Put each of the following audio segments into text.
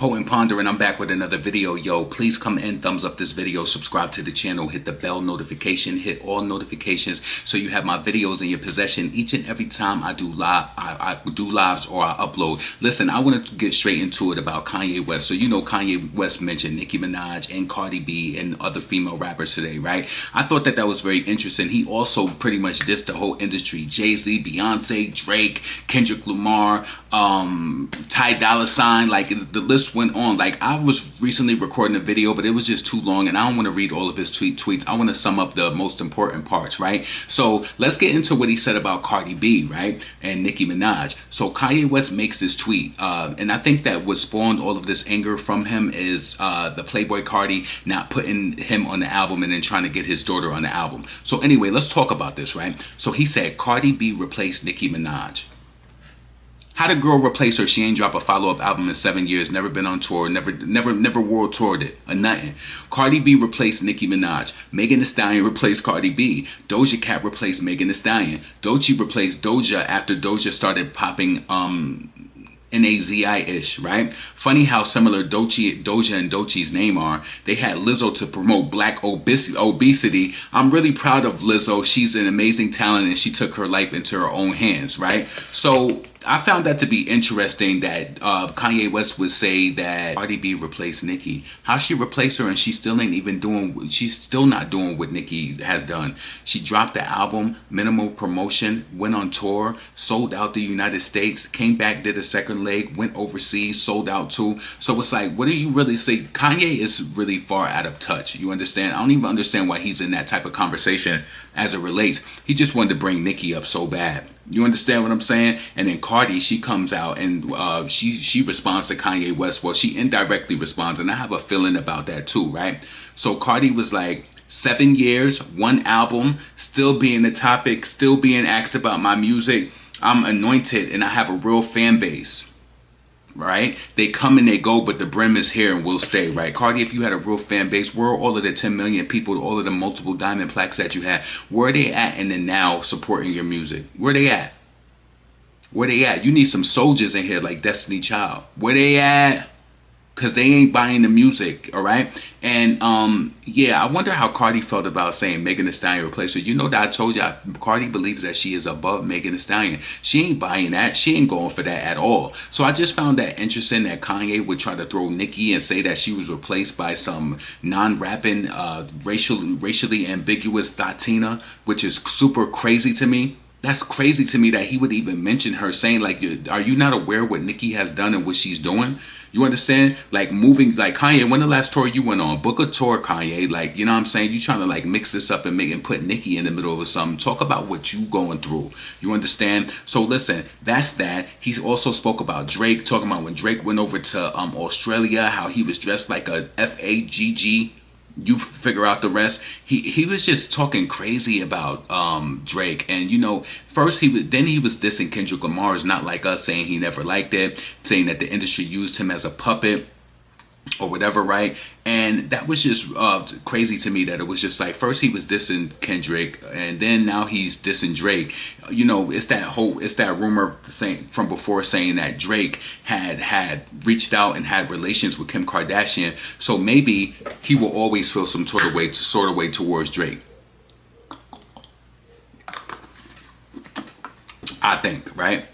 Poet Ponder, and I'm back with another video. Yo, please come in, thumbs up this video, subscribe to the channel, hit the bell notification, hit all notifications so you have my videos in your possession each and every time I do live. I do lives or I upload. Listen, I want to get straight into it about Kanye West. So you know Kanye West mentioned Nicki Minaj and Cardi B and other female rappers today, right? I thought that was very interesting. He also pretty much dissed the whole industry. Jayz, Beyoncé, Drake, Kendrick Lamar, Ty Dolla $ign, like the list went on. Like, I was recently recording a video, but it was just too long and I don't want to read all of his tweets. I want to sum up the most important parts, right? So let's get into what he said about Cardi B, right, and Nicki Minaj. So Kanye West makes this tweet, and I think that what spawned all of this anger from him is the Playboy Cardi not putting him on the album and then trying to get his daughter on the album. So anyway, let's talk about this, right? So he said Cardi B replaced Nicki Minaj. How the girl replace her? She ain't drop a follow-up album in 7 years, never been on tour, never world toured it, or nothing. Cardi B replaced Nicki Minaj. Megan Thee Stallion replaced Cardi B. Doja Cat replaced Megan Thee Stallion. Doechii replaced Doja after Doja started popping Nazi-ish, right? Funny how similar Doja and Doechii's name are. They had Lizzo to promote black obesity. I'm really proud of Lizzo. She's an amazing talent and she took her life into her own hands, right? So I found that to be interesting that Kanye West would say that Cardi B replaced Nicki. How she replaced her and she still ain't even doing, she's still not doing what Nicki has done. She dropped the album, minimal promotion, went on tour, sold out the United States, came back, did a second leg, went overseas, sold out too. So it's like, what do you really say? Kanye is really far out of touch. You understand? I don't even understand why he's in that type of conversation as it relates. He just wanted to bring Nicki up so bad. You understand what I'm saying? And then Cardi, she comes out and she responds to Kanye West. Well, she indirectly responds, and I have a feeling about that too, right? So Cardi was like, 7 years, one album, still being the topic, still being asked about my music. I'm anointed and I have a real fan base. Right? They come and they go, but the brim is here and will stay, right? Cardi, if you had a real fan base, where are all of the 10 million people, all of the multiple diamond plaques that you had? Where are they at in the now supporting your music? Where they at? Where they at? You need some soldiers in here like Destiny Child. Where they at? Because they ain't buying the music, all right? And yeah, I wonder how Cardi felt about saying Megan Thee Stallion replaced her. You know that I told you, Cardi believes that she is above Megan Thee Stallion. She ain't buying that. She ain't going for that at all. So I just found that interesting that Kanye would try to throw Nicki and say that she was replaced by some non-rapping, racially ambiguous Latina, which is super crazy to me. That's crazy to me that he would even mention her, saying like, are you not aware what Nicki has done and what she's doing? You understand? Like moving, like Kanye, when the last tour you went on? Book a tour, Kanye. Like, you know what I'm saying? You trying to like mix this up and make and put Nicki in the middle of something. Talk about what you going through. You understand? So listen, that's that. He also spoke about Drake, talking about when Drake went over to Australia, how he was dressed like a FAGG. You figure out the rest. He was just talking crazy about Drake, and you know, first he was dissing Kendrick Lamar is not like us, saying he never liked it, saying that the industry used him as a puppet or whatever, right? And that was just crazy to me that it was just like, first he was dissing Kendrick and then now he's dissing Drake. You know, it's that rumor saying from before saying that Drake had reached out and had relations with Kim Kardashian. So maybe he will always feel some sort of way towards Drake. I think, right?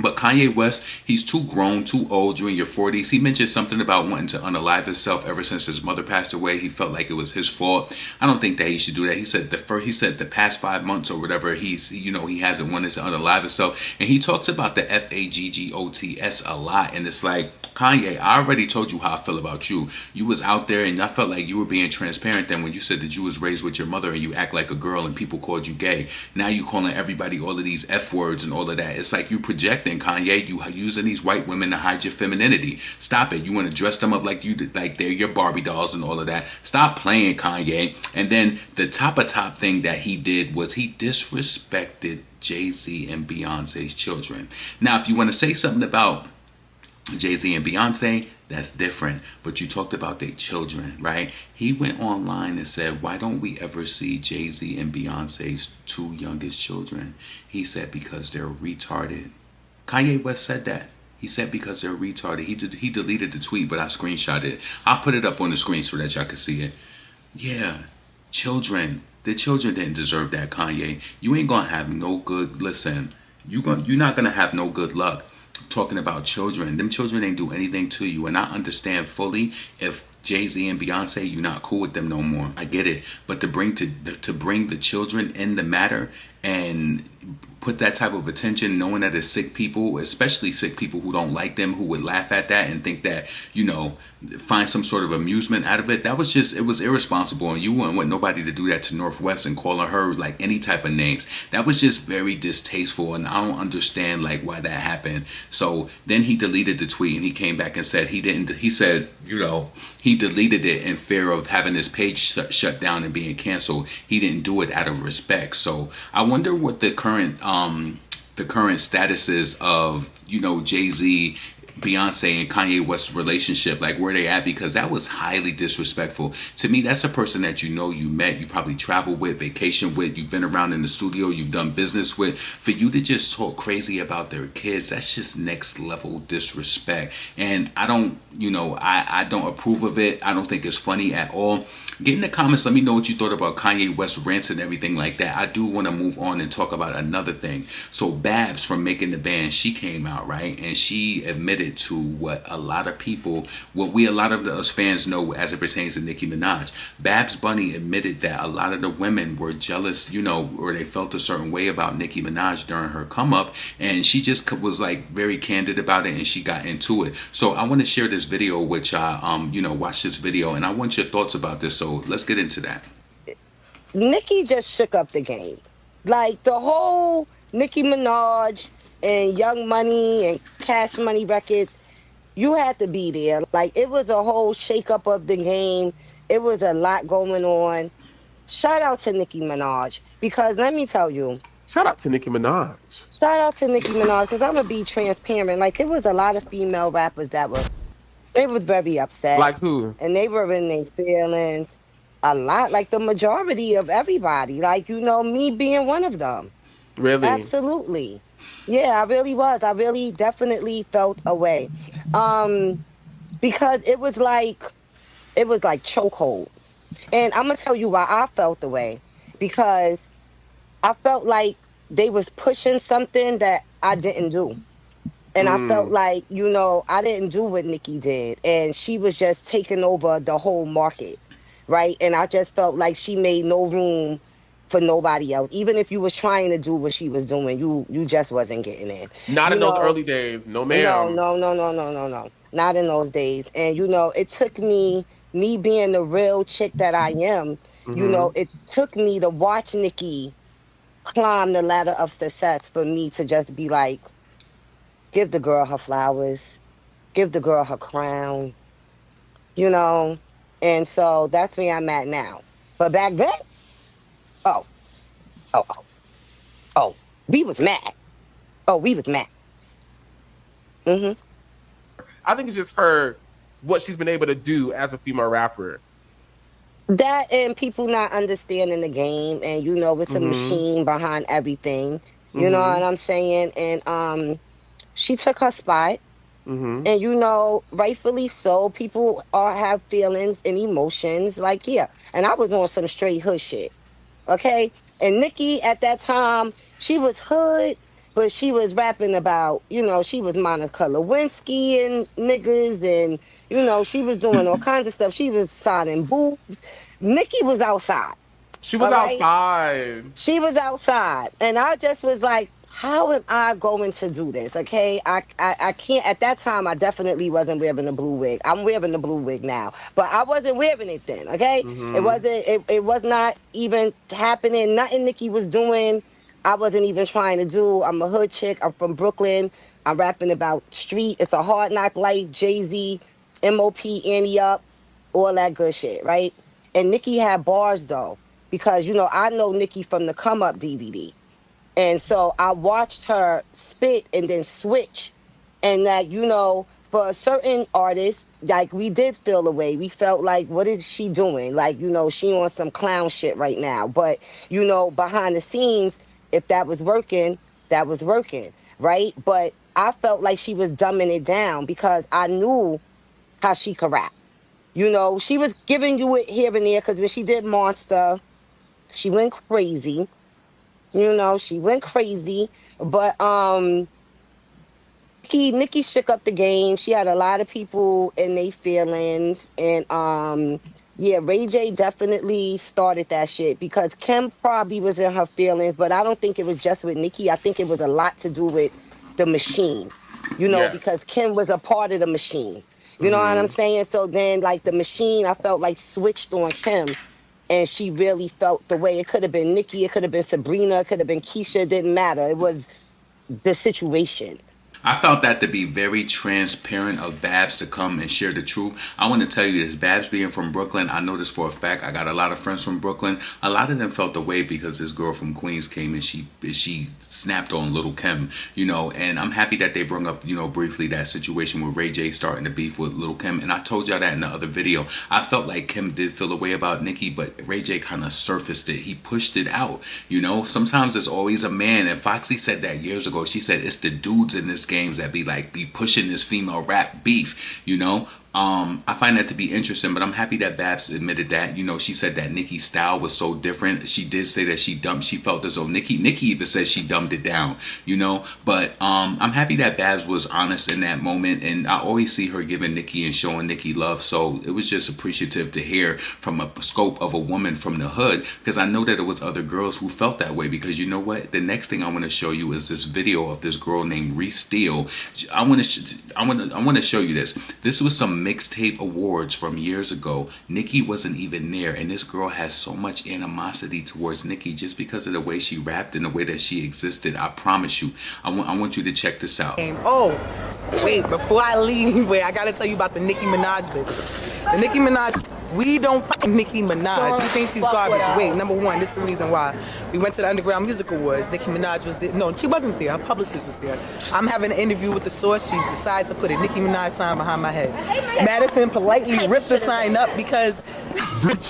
But Kanye West, he's too grown, too old. You're in your 40s. He mentioned something about wanting to unalive himself ever since his mother passed away. He felt like it was his fault. I don't think that he should do that. He said the past 5 months or whatever, he hasn't wanted to unalive himself. And he talks about the FAGGOTS a lot. And it's like, Kanye, I already told you how I feel about you. You was out there and I felt like you were being transparent then when you said that you was raised with your mother and you act like a girl and people called you gay. Now you calling everybody all of these F words and all of that. It's like you projecting, Kanye. You using these white women to hide your femininity. Stop it. You want to dress them up like they're your Barbie dolls and all of that. Stop playing, Kanye. And then the top thing that he did was he disrespected Jay-Z and Beyonce's children. Now, if you want to say something about Jay-Z and Beyonce, that's different. But you talked about their children, right? He went online and said, why don't we ever see Jay-Z and Beyonce's 2 youngest children? He said, because they're retarded. Kanye West said that. He said because they're retarded. He deleted the tweet, but I screenshot it. I'll put it up on the screen so that y'all can see it. Yeah, children. The children didn't deserve that, Kanye. You ain't gonna have no good. Listen, you're not gonna have no good luck talking about children. Them children ain't do anything to you, and I understand fully if Jay-Z and Beyonce, you're not cool with them no more. I get it, but to bring the children in the matter and put that type of attention, knowing that it's sick people, especially sick people who don't like them, who would laugh at that and think that, find some sort of amusement out of it. That was just, it was irresponsible. And you wouldn't want nobody to do that to Northwest and calling her like any type of names. That was just very distasteful. And I don't understand like why that happened. So then he deleted the tweet and he came back and said he said, he deleted it in fear of having his page shut down and being canceled. He didn't do it out of respect. So I wonder what the current status is of Jay-Z, Beyonce, and Kanye West's relationship, like where they at, because that was highly disrespectful. To me, that's a person that you met, you probably traveled with, vacation with, you've been around in the studio, you've done business with. For you to just talk crazy about their kids, that's just next level disrespect. And I don't, I don't approve of it. I don't think it's funny at all. Get in the comments, let me know what you thought about Kanye West rants and everything like that. I do want to move on and talk about another thing. So Babs from Making the Band, she came out, right? And she admitted to what a lot of us fans know as it pertains to Nicki Minaj. Babs Bunny admitted that a lot of the women were jealous, or they felt a certain way about Nicki Minaj during her come up. And she just was like very candid about it and she got into it. So I want to share this video with y'all, watch this video and I want your thoughts about this. So let's get into that. Nicki just shook up the game. Like the whole Nicki Minaj and Young Money and Cash Money records, you had to be there. Like it was a whole shake up of the game. It was a lot going on. Shout out to Nicki Minaj because let me tell you, Shout out to Nicki Minaj. shout out to Nicki Minaj because I'm gonna be transparent. Like it was a lot of female rappers that were they was very upset Like who? and they were in their feelings. A lot, like the majority of everybody, like me being one of them. Really? Absolutely. Yeah, I really was. I really definitely felt away. Um, because it was like chokehold. And I'm gonna tell you why I felt the way. Because I felt like they was pushing something that I didn't do. And I felt Mm. like, I didn't do what Nikki did. And she was just taking over the whole market. Right. And I just felt like she made no room for nobody else. Even if you was trying to do what she was doing, you just wasn't getting in. Not You in those know, early days. No, no, ma'am. no, no, no, no, no, no. Not in those days. And it took me being the real chick that I am, Mm-hmm. it took me to watch Nikki climb the ladder of success for me to just be like, give the girl her flowers, give the girl her crown, you know? And so that's where I'm at now. But back then, oh, oh, oh, oh, we was mad. Oh, we was mad. Hmm. I think it's just her, what she's been able to do as a female rapper. That and people not understanding the game and it's a Mm-hmm. machine behind everything. You know Mm-hmm. what I'm saying? And she took her spot Mm-hmm. and rightfully so. People are have feelings and emotions. Like, yeah. And I was on some straight hood shit. Okay. And Nikki at that time, she was hood, but she was rapping about, she was Monica Lewinsky and niggas, and she was doing all kinds of stuff. She was signing boobs. Nikki was outside. She was All right. outside. She was outside. And I just was like, how am I going to do this? Okay. I can't at that time I definitely wasn't wearing the blue wig. I'm wearing the blue wig now. But I wasn't wearing it then. Okay. It Mm-hmm. wasn't it was not even happening. Nothing Nikki was doing. I wasn't even trying to do. I'm a hood chick. I'm from Brooklyn. I'm rapping about street. It's a hard knock life, Jay-Z, MOP, Annie Up, all that good shit, right? And Nikki had bars though, because I know Nikki from the Come Up DVD. And so I watched her spit and then switch. And that, for a certain artist, like we did feel away. We felt like, what is she doing? Like, she on some clown shit right now. But, behind the scenes, if that was working, that was working. Right. But I felt like she was dumbing it down because I knew how she could rap. You know, she was giving you it here and there because when she did Monster, she went crazy. You know, she went crazy. But Nikki shook up the game. She had a lot of people in their feelings. And yeah, Ray J definitely started that shit because Kim probably was in her feelings, but I don't think it was just with Nikki. I think it was a lot to do with the machine, you know, Yes. because Kim was a part of the machine. You know what I'm saying? So then like the machine, I felt like switched on Kim and she really felt the way. It could have been Nikki, it could have been Sabrina, it could have been Keisha, it didn't matter. It was the situation. I felt that to be very transparent of Babs to come and share the truth. I want to tell you this, Babs being from Brooklyn, I know this for a fact. I got a lot of friends from Brooklyn. A lot of them felt the way because this girl from Queens came and she snapped on Little Kim, you know, and I'm happy that they brought up, you know, briefly that situation with Ray J starting to beef with Little Kim. And I told y'all that in the other video. I felt like Kim did feel a way about Nicki, but Ray J kind of surfaced it. He pushed it out, you know. Sometimes there's always a man, and Foxy said that years ago. She said it's the dudes in this games that be pushing this female rap beef, you know. I find that to be interesting, but I'm happy that Babs admitted that. You know, she said that Nicki's style was so different. She did say that she felt as though Nicki even said she dumbed it down, you know. But I'm happy that Babs was honest in that moment, and I always see her giving Nicki and showing Nicki love. So it was just appreciative to hear from a scope of a woman from the hood, because I know that it was other girls who felt that way. Because you know what? The next thing I want to show you is this video of this girl named Reese Steele. I want to show you this. This was some mixtape awards from years ago. Nicki wasn't even there, and this girl has so much animosity towards Nicki just because of the way she rapped and the way that she existed. I promise you. I want you to check this out. Oh, wait, before I leave, I gotta tell you about the Nicki Minaj bitch. The Nicki Minaj, we don't fuck Nicki Minaj. You think she's garbage. Wait, number one, this is the reason why. We went to the Underground Music Awards. Nicki Minaj was there. No, she wasn't there. Her publicist was there. I'm having an interview with the source. She decides to put a Nicki Minaj sign behind my head. Madison politely ripped the sign up because,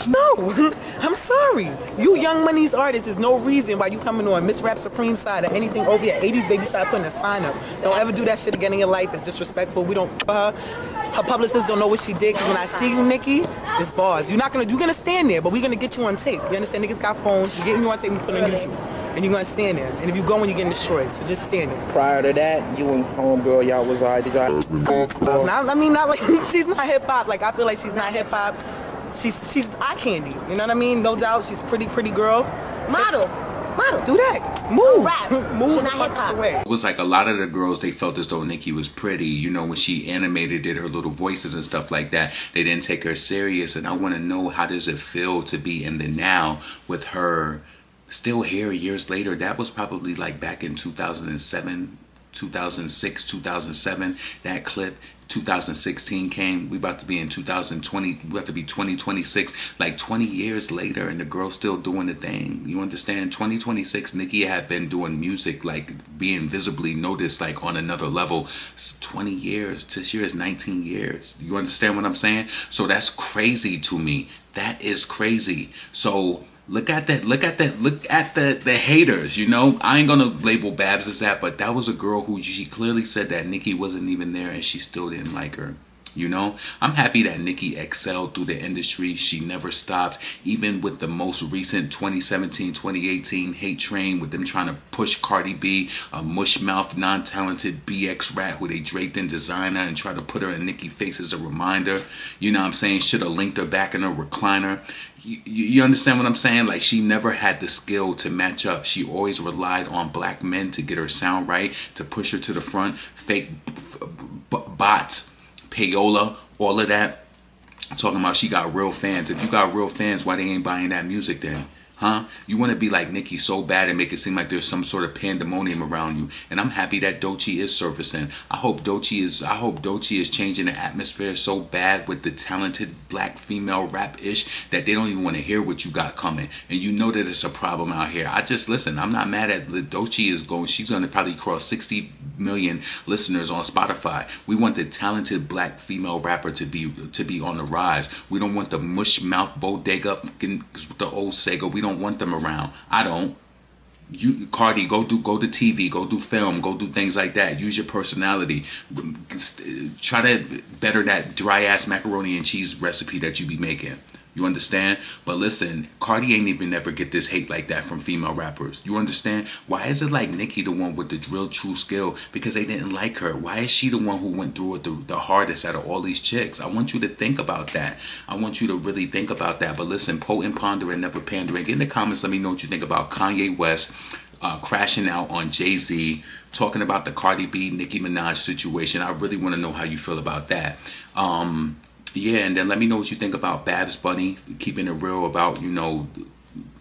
no, I'm sorry. You Young Money's artists, there's no reason why you coming on Miss Rap Supreme side or anything over your 80s baby side putting a sign up. Don't ever do that shit again in your life. It's disrespectful. We don't her. Her publicists don't know what she did, because when I see you, Nicki, it's bars. You're gonna stand there, but we're gonna get you on tape. You understand? Niggas got phones. We're getting you on tape and put on YouTube. And you're gonna stand there. And if you go and you're getting destroyed, so just stand there. Prior to that, you and homegirl, y'all was alright. Did y'all? I mean, not like she's not hip hop. Like I feel like she's not hip hop. She's eye candy. You know what I mean? No doubt, she's pretty girl. Model. Do that. Move. Rap. Move. She's not hip hop. It was like a lot of the girls, they felt as though Nicki was pretty, you know, when she animated, did her little voices and stuff like that. They didn't take her serious, and I want to know, how does it feel to be in the now with her still here years later? That was probably like back in 2007, 2006, 2007, that clip. 2016 came, we about to be in 2020, we about to be 2026, like 20 years later, and the girl's still doing the thing. You understand? 2026, Nicki had been doing music, like being visibly noticed, like on another level. It's 20 years. This year is 19 years. You understand what I'm saying? So that's crazy to me. That is crazy. So look at the haters, you know. I ain't gonna label Babs as that, but that was a girl who she clearly said that Nicki wasn't even there and she still didn't like her. You know, I'm happy that Nicki excelled through the industry. She never stopped, even with the most recent 2017, 2018 hate train with them trying to push Cardi B, a mush-mouth, non-talented BX rat who they draped in designer and try to put her in Nicki's face as a reminder. You know what I'm saying? Should have linked her back in her recliner. You understand what I'm saying? Like, she never had the skill to match up. She always relied on black men to get her sound right, to push her to the front. Fake bots, payola, all of that. I'm talking about she got real fans. If you got real fans, why they ain't buying that music then? Huh? You want to be like Nicki so bad and make it seem like there's some sort of pandemonium around you. And I'm happy that Doechii is surfacing. I hope Doechii is changing the atmosphere so bad with the talented black female rap-ish that they don't even want to hear what you got coming. And you know that it's a problem out here. Listen, I'm not mad at Doechii is going. She's going to probably cross 60 million listeners on Spotify. We want the talented black female rapper to be on the rise. We don't want the mush mouth bodega with the old Sega. We don't want them around. I don't. Cardi, go to TV, go do film, go do things like that. Use your personality. Try to better that dry ass macaroni and cheese recipe that you be making. You understand? But listen, Cardi ain't even never get this hate like that from female rappers. You understand? Why is it like Nicki the one with the real true skill? Because they didn't like her. Why is she the one who went through it the hardest out of all these chicks? I want you to think about that. I want you to really think about that. But listen, potent, pondering, never pandering. Get in the comments, let me know what you think about Kanye West crashing out on Jay-Z, talking about the Cardi B, Nicki Minaj situation. I really want to know how you feel about that. Yeah, and then let me know what you think about Babs Bunny, keeping it real about, you know,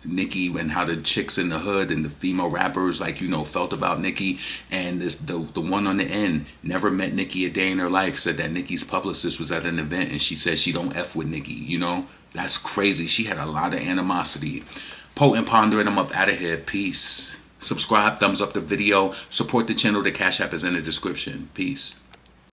Nicki and how the chicks in the hood and the female rappers, like, you know, felt about Nicki. And this the one on the end never met Nicki a day in her life, said that Nicki's publicist was at an event and she said she don't F with Nicki, you know? That's crazy. She had a lot of animosity. Potent Pondering, I'm up out of here. Peace. Subscribe, thumbs up the video, support the channel. The Cash App is in the description. Peace.